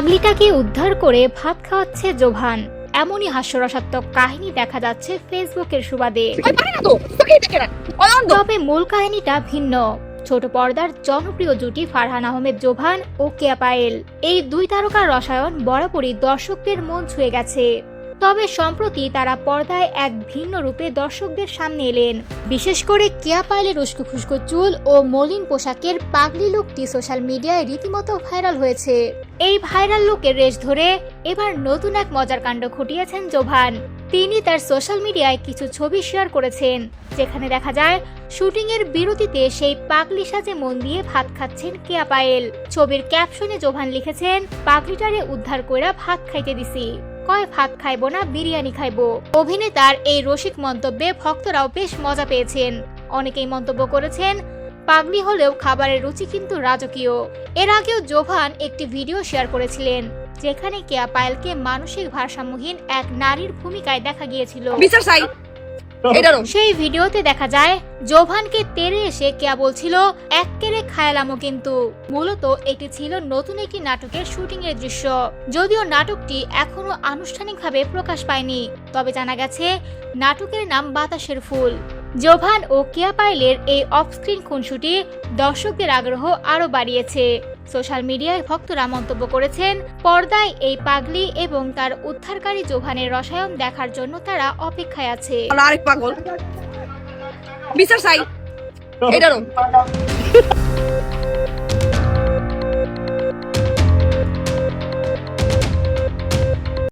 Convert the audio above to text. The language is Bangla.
পাগলিটাকে উদ্ধার করে ভাত খাওয়াচ্ছে জোভান। এমনই হাস্যরসাত্মক কাহিনী দেখা যাচ্ছে ফেসবুকের সুবাদে। তবে মূল কাহিনীটা ভিন্ন। ছোট পর্দার জনপ্রিয় জুটি ফারহান আহমেদ জোভান ও কেয়া পায়েল, এই দুই তারকার রসায়ন বরাবরই দর্শকদের মন ছুঁয়ে গেছে। তবে সম্প্রতি তারা পর্দায় এক ভিন্ন রূপে দর্শকদের সামনে এলেন। বিশেষ করে কেয়া পায়েলের উস্কো খুস্কো চুল ও মলিন পোশাকের পাগলি লুকটি সোশ্যাল মিডিয়ায় রীতিমতো ভাইরাল হয়েছে। এই ভাইরাল লুকের রেশ ধরে এবার নতুন এক মজার কাণ্ড ঘটিয়েছেন জোভান। তিনি তার সোশ্যাল মিডিয়ায় কিছু ছবি শেয়ার করেছেন, যেখানে দেখা যায় শুটিং এর বিরতিতে সেই পাগলি সাজে মন দিয়ে ভাত খাচ্ছেন কেয়া পায়েল। ছবির ক্যাপশনে জোভান লিখেছেন, পাগলিটারে উদ্ধার কইরা ভাত খাইতে দিছি, কয় ভাত খাইবো না বিরিয়ানি খাইবো। অভিনেতার এই রসিক মন্তব্যে ভক্তরাও বেশ মজা পেয়েছেন। অনেকেই মন্তব্য করেছেন, পাগলি হলেও খাবারের রুচি কিন্তু রাজকীয়। এর আগেও জোভান একটি ভিডিও শেয়ার করেছিলেন, যেখানে কেয়া পায়েলকে মানসিক ভারসাম্যহীন এক নারীর ভূমিকায় দেখা গিয়েছিল। সেই ভিডিওতে দেখা যায় জোভানকে তেড়ে এসে কেয়া বলছিল, এক কেড়ে খায়ালামো। কিন্তু মূলত এটি ছিল নতুন একটি নাটকের শুটিং এর দৃশ্য। যদিও নাটকটি এখনো আনুষ্ঠানিকভাবে প্রকাশ পায়নি, তবে জানা গেছে নাটকের নাম বাতাসের ফুল। জোভান ও কেয়া পায়েলের এই অফস্ক্রিন খুনসুটি দর্শকদের আগ্রহ আরো বাড়িয়েছে। সোশ্যাল মিডিয়ায় ভক্তরা মন্তব্য করেছেন, পর্দায় এই পাগলি এবং তার উদ্ধারকারী জোভানের রসায়ন দেখার জন্য তারা অপেক্ষায় আছে। আরেক পাগল বিচার চাই এটারও